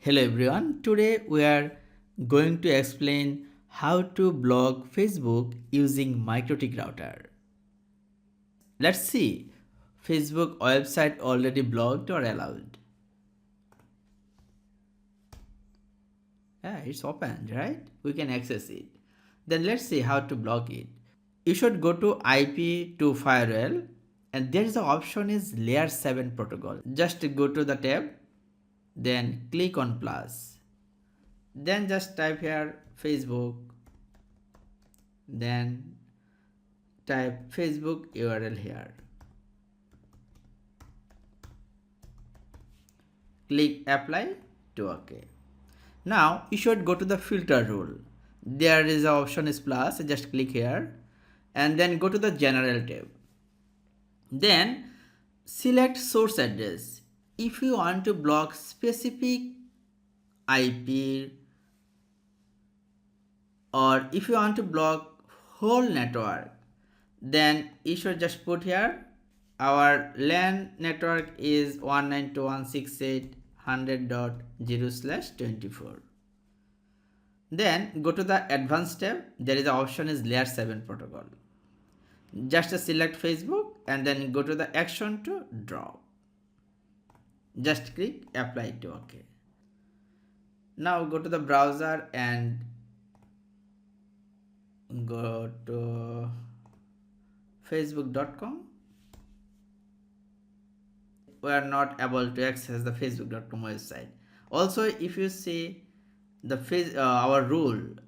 Hello everyone, today we are going to explain how to block Facebook using MikroTik Router. Let's see, Facebook website already blocked or allowed. Yeah, it's open, right? We can access it. Then let's see how to block it. You should go to IP to firewall and there is the option is layer 7 protocol. Just go to the tab, then click on plus. Then just type here Facebook, then type Facebook URL here. Click apply to OK. Now you should go to the filter rule. There is an option is plus, just click here and then go to the general tab. Then select source address. If you want to block specific IP or if you want to block whole network, then you should just put here our LAN network is 192.168.100.0/24. Then go to the advanced tab. There is an option is layer 7 protocol. Just select Facebook and then go to the action to drop. Just click apply to OK. Now go to the browser and go to facebook.com. We are not able to access the facebook.com website. Also, if you see the our rule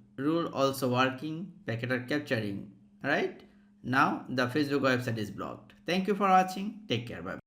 also working, packet are capturing, right? Now the Facebook website is blocked. Thank you for watching. Take care. Bye.